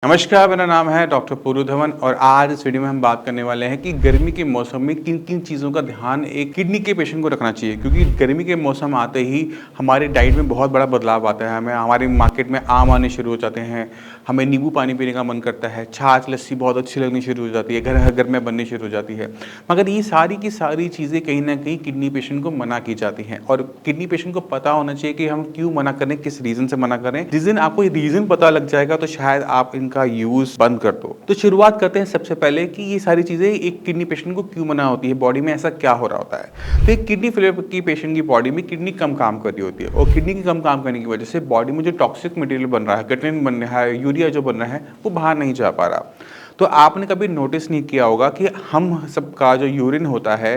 नमस्कार, मेरा नाम है डॉक्टर पूरू धवन और आज इस वीडियो में हम बात करने वाले हैं कि गर्मी के मौसम में किन किन चीज़ों का ध्यान एक किडनी के पेशेंट को रखना चाहिए। क्योंकि गर्मी के मौसम आते ही हमारे डाइट में बहुत बड़ा बदलाव आता है। हमें हमारी मार्केट में आम आने शुरू हो जाते हैं, हमें नींबू पानी पीने का मन करता है, छाछ लस्सी बहुत अच्छी लगनी शुरू हो जाती है, घर में बननी शुरू हो जाती है। मगर ये सारी की सारी चीज़ें कहीं ना कहीं किडनी पेशेंट को मना की जाती हैं और किडनी पेशेंट को पता होना चाहिए कि हम क्यों मना करें, किस रीज़न से मना करें। जिस दिन आपको ये रीज़न पता लग जाएगा तो शायद आप का यूज बंद कर दो। तो शुरुआत करते हैं सबसे पहले कि ये सारी चीजें एक किडनी पेशेंट को क्यों मना होती है, बॉडी में ऐसा क्या हो रहा होता है। तो एक किडनी फेलियर की पेशेंट की बॉडी में किडनी कम काम कर रही होती है और किडनी की कम काम करने की वजह से बॉडी में जो टॉक्सिक मटेरियल बन रहा है, क्रिएटिनिन बन रहा है, यूरिया जो बन रहा है वो बाहर नहीं जा पा रहा। तो आपने कभी नोटिस नहीं किया होगा कि हम सबका जो यूरिन होता है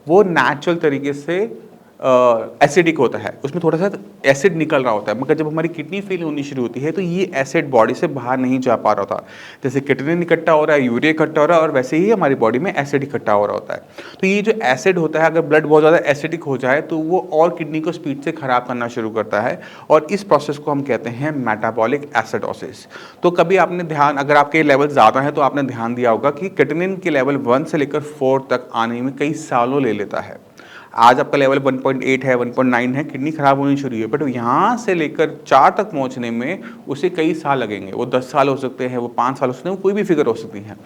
वो नेचुरल तरीके से एसिडिक होता है, उसमें थोड़ा सा एसिड निकल रहा होता है। मगर जब हमारी किडनी फेल होनी शुरू होती है तो ये एसिड बॉडी से बाहर नहीं जा पा रहा होता। जैसे क्रिएटिनिन इकट्ठा हो रहा है, यूरिया इकट्ठा हो रहा है और वैसे ही हमारी बॉडी में एसिड इकट्ठा हो रहा होता है। तो ये जो एसिड होता है, अगर ब्लड बहुत ज़्यादा एसिडिक हो जाए तो वो और किडनी को स्पीड से खराब करना शुरू करता है और इस प्रोसेस को हम कहते हैं मेटाबॉलिक एसिडोसिस। तो कभी आपने ध्यान, अगर आपके लेवल ज़्यादा है तो आपने ध्यान दिया होगा कि क्रिएटिनिन के लेवल 1 से लेकर 4 तक आने में कई सालों ले लेता है। आज आपका लेवल 1.8 है, 1.9 है, किडनी खराब होनी शुरू है, बट यहाँ से लेकर 4 तक पहुँचने में उसे कई साल लगेंगे। वो 10 साल हो सकते हैं, वो 5 साल हो सकते हैं, वो कोई भी फिगर हो सकती है।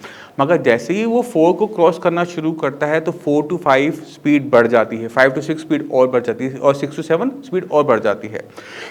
मगर जैसे ही वो 4 को क्रॉस करना शुरू करता है तो 4 to 5 स्पीड बढ़ जाती है, 5 to 6 स्पीड और बढ़ जाती है और 6 to 7 स्पीड और बढ़ जाती है।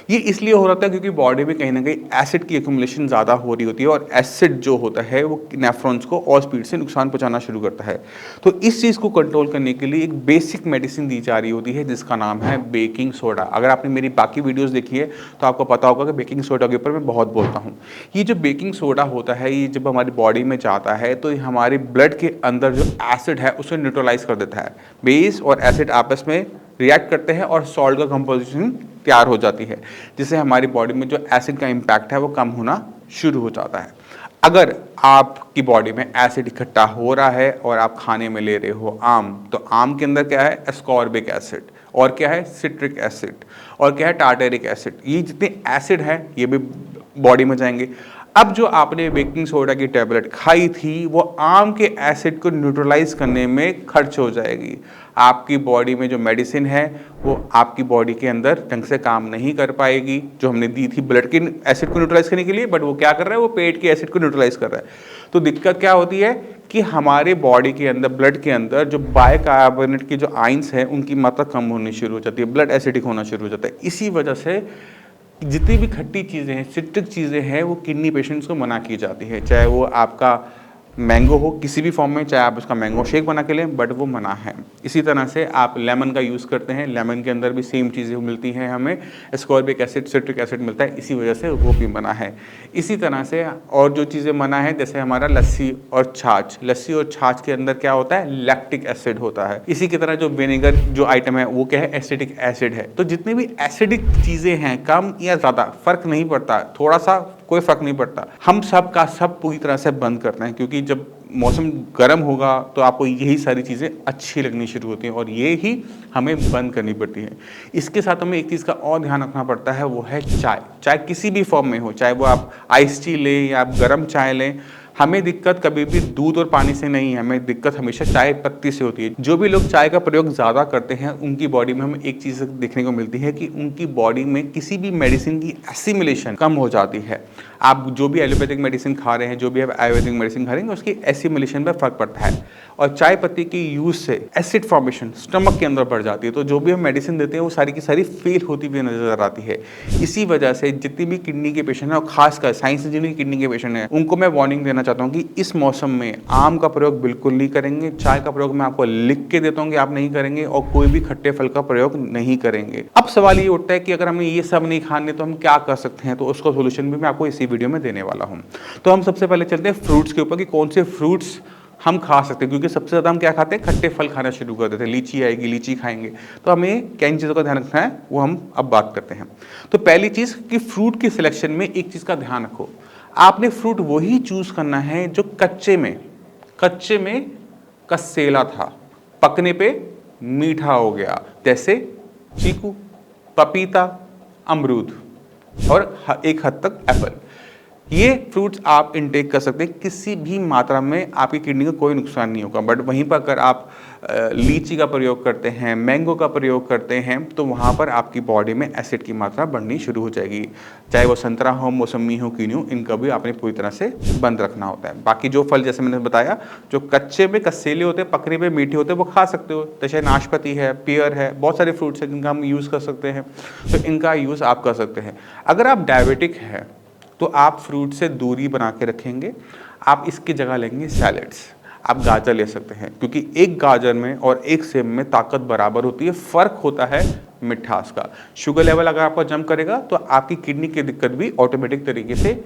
ये इसलिए हो रहा था क्योंकि बॉडी में कहीं ना कहीं एसिड की एक्यूमुलेशन ज़्यादा हो रही होती है और एसिड जो होता है वो नेफ्रॉन्स को और स्पीड से नुकसान पहुँचाना शुरू करता है। तो इस चीज़ को कंट्रोल करने के लिए एक बेसिक मेडिसिन दी जा रही होती है जिसका नाम है बेकिंग सोडा। अगर आपने मेरी बाकी वीडियोस देखी है तो आपको पता होगा कि बेकिंग सोडा के ऊपर मैं बहुत बोलता हूँ। ये जो बेकिंग सोडा होता है, ये जब हमारी बॉडी में जाता है तो ये हमारे ब्लड के अंदर जो एसिड है उसे न्यूट्रलाइज कर देता है। बेस और एसिड आपस में रिएक्ट करते हैं और सॉल्ट का कंपोजिशन तैयार हो जाती है, जिससे हमारी बॉडी में जो एसिड का इम्पैक्ट है वो कम होना शुरू हो जाता है। अगर आपकी बॉडी में एसिड इकट्ठा हो रहा है और आप खाने में ले रहे हो आम, तो आम के अंदर क्या है, एस्कॉर्बिक एसिड और क्या है, सिट्रिक एसिड और क्या है, टार्टेरिक एसिड। ये जितने एसिड हैं ये भी बॉडी में जाएंगे। अब जो आपने बेकिंग सोडा की टैबलेट खाई थी वो आम के एसिड को न्यूट्रलाइज करने में खर्च हो जाएगी। आपकी बॉडी में जो मेडिसिन है वो आपकी बॉडी के अंदर ढंग से काम नहीं कर पाएगी, जो हमने दी थी ब्लड के एसिड को न्यूट्रलाइज करने के लिए, बट वो क्या कर रहा है, वो पेट के एसिड को न्यूट्रलाइज कर रहा है। तो दिक्कत क्या होती है कि हमारे बॉडी के अंदर, ब्लड के अंदर जो बाइकार्बोनेट की जो आइंस है उनकी मात्रा कम होनी शुरू हो जाती है, ब्लड एसिडिक होना शुरू हो जाता है। इसी वजह से जितनी भी खट्टी चीज़ें हैं, सिट्रिक चीज़ें हैं, वो किडनी पेशेंट्स को मना की जाती है। चाहे वो आपका मैंगो हो किसी भी फॉर्म में, चाहे आप उसका मैंगो शेक बना के लें, बट वो मना है। इसी तरह से आप लेमन का यूज़ करते हैं, लेमन के अंदर भी सेम चीज़ें मिलती हैं, हमें एस्कॉर्बिक एसिड, सिट्रिक एसिड मिलता है, इसी वजह से वो भी मना है। इसी तरह से और जो चीज़ें मना है, जैसे हमारा लस्सी और छाछ, लस्सी और छाछ के अंदर क्या होता है, लैक्टिक एसिड होता है। इसी की तरह जो विनेगर जो आइटम है वो क्या है, एसिटिक एसिड है। तो जितनी भी एसिडिक चीज़ें हैं, कम या ज़्यादा फ़र्क नहीं पड़ता, थोड़ा सा कोई फ़र्क नहीं पड़ता, हम सब का सब पूरी तरह से बंद करते हैं। क्योंकि जब मौसम गर्म होगा तो आपको यही सारी चीज़ें अच्छी लगनी शुरू होती हैं और ये ही हमें बंद करनी पड़ती है। इसके साथ हमें एक चीज़ का और ध्यान रखना पड़ता है, वो है चाय। चाय किसी भी फॉर्म में हो, चाहे वो आप आइस टी लें या आप गर्म चाय लें, हमें दिक्कत कभी भी दूध और पानी से नहीं है, हमें दिक्कत हमेशा चाय पत्ती से होती है। जो भी लोग चाय का प्रयोग ज़्यादा करते हैं उनकी बॉडी में हमें एक चीज़ देखने को मिलती है कि उनकी बॉडी में किसी भी मेडिसिन की एसिमिलेशन कम हो जाती है। आप जो भी एलोपैथिक मेडिसिन खा रहे हैं, जो भी आप आयुर्वेदिक मेडिसिन खा रहे हैं, उसकी एसिमिलेशन पर फर्क पड़ता है और चाय पत्ती की यूज़ से एसिड फॉर्मेशन स्टमक के अंदर बढ़ जाती है। तो जो भी हम मेडिसिन देते हैं वो सारी की सारी फेल होती हुई नजर आती है। इसी वजह से जितनी भी किडनी के पेशेंट हैं और खासकर साइंस से जिनकी किडनी के पेशेंट हैं, उनको मैं वार्निंग देना चाहता हूँ कि इस मौसम में आम का प्रयोग बिल्कुल नहीं करेंगे। चाय का प्रयोग मैं आपको लिख के देता हूँ कि आप नहीं करेंगे और कोई भी खट्टे फल का प्रयोग नहीं करेंगे। अब सवाल ये उठता है कि अगर हमें ये सब नहीं खाने तो हम क्या कर सकते हैं, तो उसका सोल्यूशन भी मैं आपको इसी वीडियो में देने वाला हूँ। तो हम सबसे पहले चलते हैं फ्रूट्स के ऊपर कि कौन से फ्रूट्स हम खा सकते हैं। क्योंकि सबसे ज़्यादा हम क्या खाते हैं, खट्टे फल खाना शुरू कर देते हैं। लीची आएगी, लीची खाएंगे, तो हमें किन चीज़ों का ध्यान रखना है वो हम अब बात करते हैं। तो पहली चीज़ कि फ्रूट की सिलेक्शन में एक चीज़ का ध्यान रखो, आपने फ्रूट वही चूज़ करना है जो कच्चे में कसेला था, पकने पे मीठा हो गया, जैसे चीकू, पपीता, अमरूद और एक हद तक एप्पल। ये फ्रूट्स आप इनटेक कर सकते हैं, किसी भी मात्रा में आपकी किडनी को कोई नुकसान नहीं होगा। बट वहीं पर अगर आप लीची का प्रयोग करते हैं, मैंगो का प्रयोग करते हैं, तो वहाँ पर आपकी बॉडी में एसिड की मात्रा बढ़नी शुरू हो जाएगी। चाहे वो संतरा हो, मौसमी हो, कीवी हो, इनका भी आपने पूरी तरह से बंद रखना होता है। बाकी जो फल जैसे मैंने बताया, जो कच्चे में कसेले होते हैं, पकने में मीठे होते हैं, वो खा सकते हो। जैसे नाशपाती है, पियर है, बहुत सारे फ्रूट्स हैं जिनका हम यूज़ कर सकते हैं, तो इनका यूज़ आप कर सकते हैं। अगर आप डायबिटिक हैं तो आप फ्रूट से दूरी बना के रखेंगे। आप इसकी जगह लेंगे सैलेड्स। आप गाजर ले सकते हैं, क्योंकि एक गाजर में और एक सेब में ताकत बराबर होती है, फ़र्क होता है मिठास का। शुगर लेवल अगर आपका जंप करेगा तो आपकी किडनी की दिक्कत भी ऑटोमेटिक तरीके से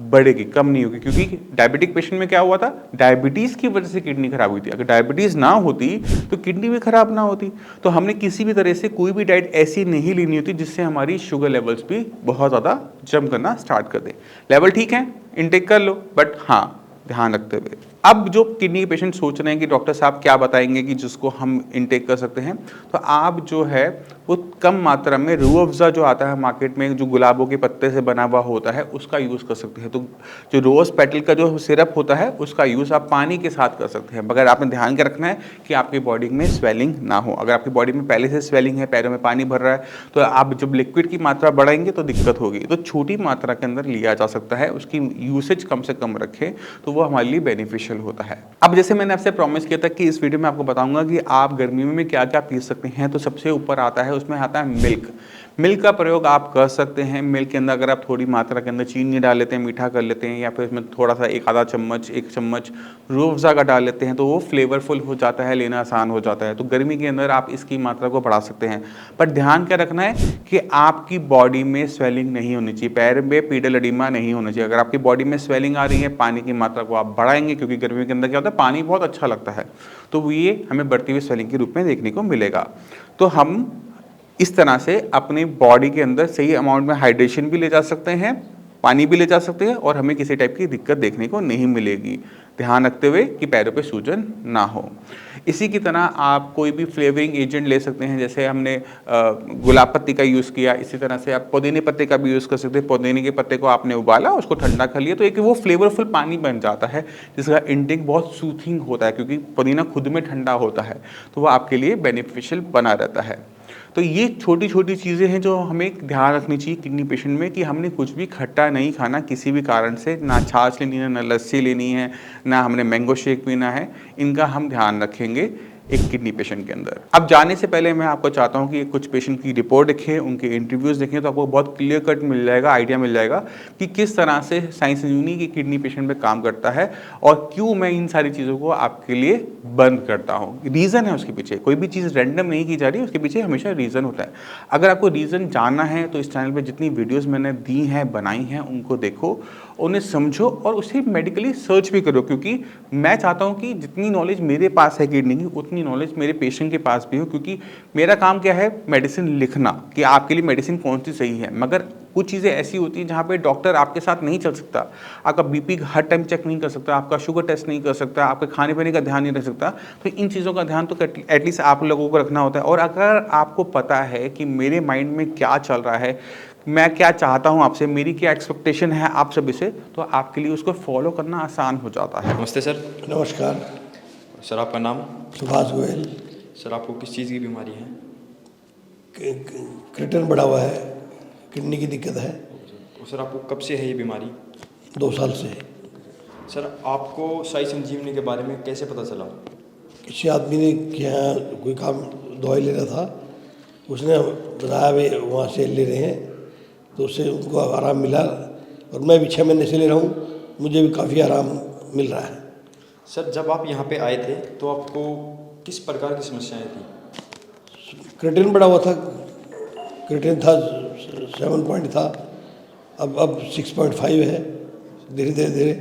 बढ़ेगी, कम नहीं होगी। क्योंकि डायबिटिक पेशेंट में क्या हुआ था, डायबिटीज़ की वजह से किडनी खराब हुई थी। अगर डायबिटीज़ ना होती तो किडनी भी खराब ना होती। तो हमने किसी भी तरह से कोई भी डाइट ऐसी नहीं लेनी होती जिससे हमारी शुगर लेवल्स भी बहुत ज़्यादा जंप करना स्टार्ट कर दे। लेवल ठीक है, इनटेक कर लो, बट हाँ ध्यान रखते हुए। अब जो किडनी के पेशेंट सोच रहे हैं कि डॉक्टर साहब क्या बताएंगे कि जिसको हम इनटेक कर सकते हैं, तो आप जो है वो कम मात्रा में रूह अफ़ज़ा जो आता है मार्केट में, जो गुलाबों के पत्ते से बना हुआ होता है, उसका यूज़ कर सकते हैं। तो जो रोज़ पेटल का जो सिरप होता है उसका यूज़ आप पानी के साथ कर सकते हैं, मगर आपने ध्यान के रखना है कि आपकी बॉडी में स्वेलिंग ना हो। अगर आपकी बॉडी में पहले से स्वेलिंग है, पैरों में पानी भर रहा है, तो आप जब लिक्विड की मात्रा बढ़ाएंगे तो दिक्कत होगी। तो छोटी मात्रा के अंदर लिया जा सकता है, उसकी यूसेज कम से कम रखें, तो वो हमारे लिए बेनिफिशियल होता है। अब जैसे मैंने आपसे प्रॉमिस किया था कि इस वीडियो में आपको बताऊंगा कि आप गर्मी में क्या क्या पी सकते हैं, तो सबसे ऊपर आता है, उसमें आता है मिल्क। मिल्क का प्रयोग आप कर सकते हैं। मिल्क के अंदर अगर आप थोड़ी मात्रा के अंदर चीनी डाल लेते हैं, मीठा कर लेते हैं, या फिर इसमें थोड़ा सा एक आधा चम्मच, एक चम्मच रूह अफ़ज़ा का डाल लेते हैं, तो वो फ्लेवरफुल हो जाता है, लेना आसान हो जाता है। तो गर्मी के अंदर आप इसकी मात्रा को बढ़ा सकते हैं। पर ध्यान क्या रखना है कि आपकी बॉडी में स्वेलिंग नहीं होनी चाहिए, पैर में पीडल एडिमा नहीं होना चाहिए। अगर आपकी बॉडी में स्वेलिंग आ रही है, पानी की मात्रा को आप बढ़ाएंगे, क्योंकि गर्मी के अंदर क्या होता है, पानी बहुत अच्छा लगता है, तो ये हमें बढ़ती हुई स्वेलिंग के रूप में देखने को मिलेगा। तो हम इस तरह से अपनी बॉडी के अंदर सही अमाउंट में हाइड्रेशन भी ले जा सकते हैं, पानी भी ले जा सकते हैं, और हमें किसी टाइप की दिक्कत देखने को नहीं मिलेगी। ध्यान रखते हुए कि पैरों पे सूजन ना हो। इसी की तरह आप कोई भी फ्लेवरिंग एजेंट ले सकते हैं, जैसे हमने गुलाब पत्ती का यूज़ किया, इसी तरह से आप पुदीने पत्ते का भी यूज़ कर सकते हैं। पुदीने के पत्ते को आपने उबाला, उसको ठंडा कर लिया, तो एक वो फ्लेवरफुल पानी बन जाता है, जिसका इंटेक बहुत सूथिंग होता है, क्योंकि पुदीना खुद में ठंडा होता है, तो वो आपके लिए बेनिफिशियल बना रहता है। तो ये छोटी छोटी चीज़ें हैं जो हमें ध्यान रखनी चाहिए किडनी पेशेंट में, कि हमने कुछ भी खट्टा नहीं खाना किसी भी कारण से, ना छाछ लेनी है, ना लस्सी लेनी है, ना हमने मैंगो शेक पीना है। इनका हम ध्यान रखेंगे एक किडनी पेशेंट के अंदर। अब जाने से पहले मैं आपको चाहता हूं कि कुछ पेशेंट की रिपोर्ट देखें, उनके इंटरव्यूज़ देखें, तो आपको बहुत क्लियर कट मिल जाएगा, आइडिया मिल जाएगा कि किस तरह से साई संजीवनी की किडनी पेशेंट में काम करता है, और क्यों मैं इन सारी चीज़ों को आपके लिए बंद करता हूँ। रीज़न है उसके पीछे, कोई भी चीज़ रैंडम नहीं की जा रही है, उसके पीछे हमेशा रीज़न होता है। अगर आपको रीज़न जानना है तो इस चैनल पर जितनी वीडियोज़ मैंने दी हैं, बनाई हैं, उनको देखो, उन्हें समझो, और उसे मेडिकली सर्च भी करो, क्योंकि मैं चाहता हूं कि जितनी नॉलेज मेरे पास है किडनी की, उतनी नॉलेज मेरे पेशेंट के पास भी हो। क्योंकि मेरा काम क्या है, मेडिसिन लिखना, कि आपके लिए मेडिसिन कौन सी सही है। मगर कुछ चीज़ें ऐसी होती हैं जहाँ पे डॉक्टर आपके साथ नहीं चल सकता, आपका बीपी हर टाइम चेक नहीं कर सकता, आपका शुगर टेस्ट नहीं कर सकता, आपके खाने पीने का ध्यान नहीं रख सकता। तो इन चीज़ों का ध्यान तो एटलीस्ट आप लोगों को रखना होता है। और अगर आपको पता है कि मेरे माइंड में क्या चल रहा है, मैं क्या चाहता हूं आपसे, मेरी क्या एक्सपेक्टेशन है आप सभी से, तो आपके लिए उसको फॉलो करना आसान हो जाता है। नमस्ते सर। नमस्कार सर, आपका नाम? सुभाष गोयल। सर, आपको किस चीज़ की बीमारी है? क्रिएटिनिन बढ़ा हुआ है, किडनी की दिक्कत है। तो सर, आपको कब से है ये बीमारी? 2 साल से। सर, आपको साई संजीवनी के बारे में कैसे पता चला? किसी आदमी ने यहाँ कोई काम दवाई ले रहा था, उसने बताया भाई वहाँ से ले रहे हैं, तो उससे उनको आराम मिला, और मैं भी 6 महीने से ले रहा हूँ, मुझे भी काफ़ी आराम मिल रहा है। सर, जब आप यहाँ पे आए थे तो आपको किस प्रकार की समस्याएं थी? क्रिएटिनिन बढ़ा हुआ था, क्रिएटिनिन था 7 पॉइंट था, अब 6.5 है। धीरे धीरे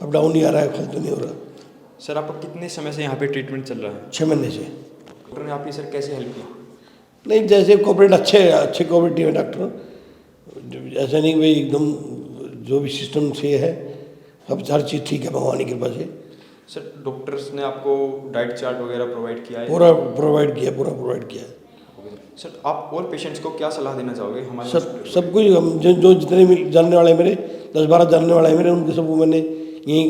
अब डाउन ही आ रहा है, फालतू नहीं हो रहा। सर, आपका कितने समय से यहाँ पे ट्रीटमेंट चल रहा है? 6 महीने से। डॉक्टर ने आपकी सर कैसे हेल्प की? नहीं, जैसे कोऑपरेट अच्छे कोऑपरेट टीम है डॉक्टर, ऐसा नहीं भाई एकदम जो भी सिस्टम से है, सब हर चीज़ ठीक है भगवान की कृपा से। सर, डॉक्टर्स ने आपको डाइट चार्ट वगैरह प्रोवाइड किया है? पूरा प्रोवाइड किया है। सर आप और पेशेंट्स को क्या सलाह देना चाहोगे हमारे सब कुछ हम जो जितने भी जानने वाले मेरे 10-12 जानने वाले मेरे उनके सबको मैंने यहीं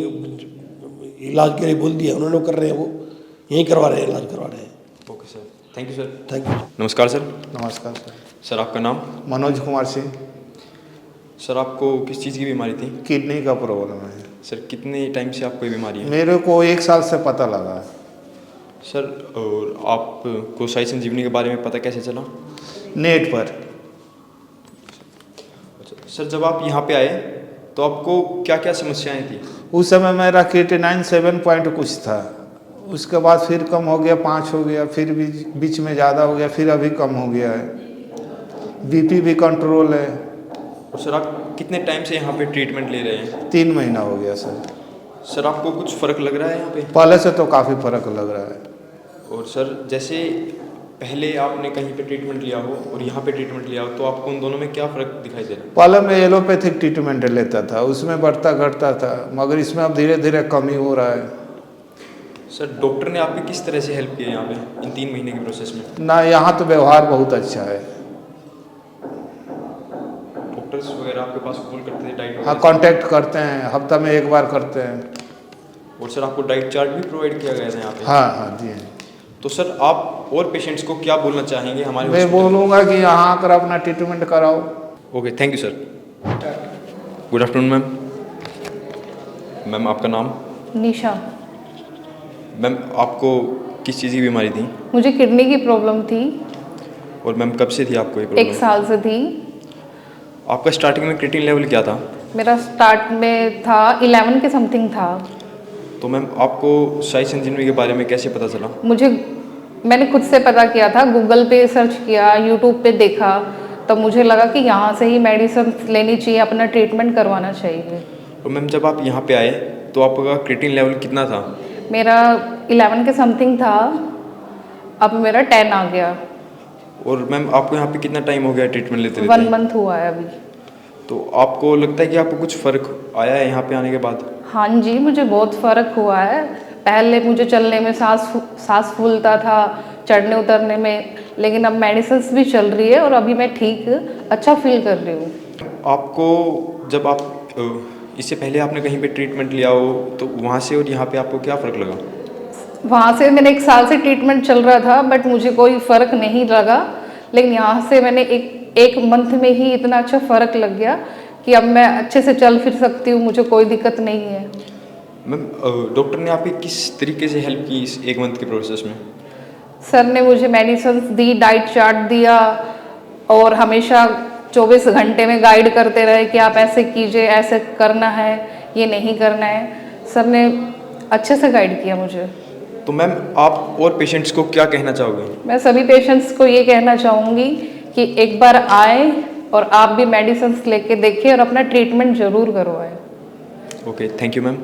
इलाज के लिए बोल दिया, उन्होंने कर रहे हैं, वो यहीं करवा रहे हैं, इलाज करवा रहे हैं। Okay sir, thank you sir. Thank you. नमस्कार सर। नमस्कार सर। सर आपका नाम? मनोज कुमार सिंह। सर आपको किस चीज़ की बीमारी थी? किडनी का प्रॉब्लम है। सर कितने टाइम से आपको ये बीमारी है? मेरे को 1 साल से पता लगा है। सर और आपको साई संजीवनी के बारे में पता कैसे चला? नेट पर। सर जब आप यहाँ पे आए तो आपको क्या क्या समस्याएं थी? उस समय मेरा क्रिएटिनिन 7 पॉइंट कुछ था, उसके बाद फिर कम हो गया, 5 हो गया, फिर भी बीच में ज़्यादा हो गया, फिर अभी कम हो गया है। बीपी भी कंट्रोल है। और सर आप कितने टाइम से यहाँ पे ट्रीटमेंट ले रहे हैं? 3 महीना हो गया सर। सर आपको कुछ फ़र्क लग रहा है यहाँ पे? पहले से तो काफ़ी फर्क लग रहा है। और सर जैसे पहले आपने कहीं पे ट्रीटमेंट लिया हो और यहाँ पे ट्रीटमेंट लिया हो तो आपको उन दोनों में क्या फ़र्क दिखाई दे रहा है? पहले मैं एलोपैथिक ट्रीटमेंट लेता था, उसमें बढ़ता घटता था, मगर इसमें अब धीरे धीरे कमी हो रहा है। सर डॉक्टर ने आपकी किस तरह से हेल्प की है यहाँ पे इन 3 महीने के प्रोसेस में? ना, यहाँ तो व्यवहार बहुत अच्छा है। डॉक्टर्स वगैरह आपके पास कॉल करते थे डाइट हाँ, वगैरह? कांटेक्ट करते हैं, हफ्ता में 1 बार करते हैं। और सर आपको डाइट चार्ट भी प्रोवाइड किया गया था यहाँ पे? हाँ हाँ जी। तो सर आप और पेशेंट्स को क्या बोलना चाहेंगे हमारे मैं हॉस्पिटल में? बोलूँगा कि यहाँ आकर अपना ट्रीटमेंट कराओ। Okay, thank you sir. Good afternoon ma'am. Ma'am आपका नाम? निशा। मैम आपको किस चीज़ की बीमारी थी? मुझे किडनी की प्रॉब्लम थी। और मैम कब से थी आपको ये 1 प्रॉब्लम? साल से थी। आपका स्टार्टिंग में क्रिएटिनिन लेवल क्या था? मेरा स्टार्ट में था 11 के समथिंग था। तो मैम आपको साई संजीवनी के बारे में कैसे पता चला? मैंने खुद से पता किया था, गूगल पे सर्च किया, यूट्यूब पे देखा, तब मुझे लगा कि यहाँ से ही मेडिसिन लेनी चाहिए, अपना ट्रीटमेंट करवाना चाहिए। और मैम जब आप यहाँ पे आए तो आपका क्रिएटिनिन लेवल कितना था? मेरा 11 के समथिंग था, अब मेरा 10 आ गया। और मैम आपको यहाँ पे कितना टाइम हो गया ट्रीटमेंट लेते 1 लेते? मंथ हुआ है अभी। तो आपको लगता है कि आपको कुछ फ़र्क आया है यहाँ पे आने के बाद? हाँ जी, मुझे बहुत फ़र्क हुआ है। पहले मुझे चलने में सांस फूलता था, चढ़ने उतरने में, लेकिन अब मेडिसिन भी चल रही है और अभी मैं ठीक अच्छा फील कर रही हूँ। आपको जब आप इससे पहले आपने कहीं पे ट्रीटमेंट लिया हो तो वहाँ से और यहाँ पे आपको क्या फ़र्क लगा? वहाँ से मैंने 1 साल से ट्रीटमेंट चल रहा था, बट मुझे कोई फ़र्क नहीं लगा, लेकिन यहाँ से मैंने एक मंथ में ही इतना अच्छा फ़र्क लग गया कि अब मैं अच्छे से चल फिर सकती हूँ, मुझे कोई दिक्कत नहीं है। मैम डॉक्टर ने आपकी किस तरीके से हेल्प की इस 1 मंथ के प्रोसेस में? सर ने मुझे मेडिसिन दी, डाइट चार्ट दिया और हमेशा 24 घंटे में गाइड करते रहे कि आप ऐसे कीजिए, ऐसे करना है, ये नहीं करना है। सर ने अच्छे से गाइड किया मुझे। तो मैम आप और पेशेंट्स को क्या कहना चाहोगे? मैं सभी पेशेंट्स को ये कहना चाहूँगी कि एक बार आए और आप भी मेडिसिन लेके देखिए और अपना ट्रीटमेंट ज़रूर करवाएं। Okay, thank you ma'am.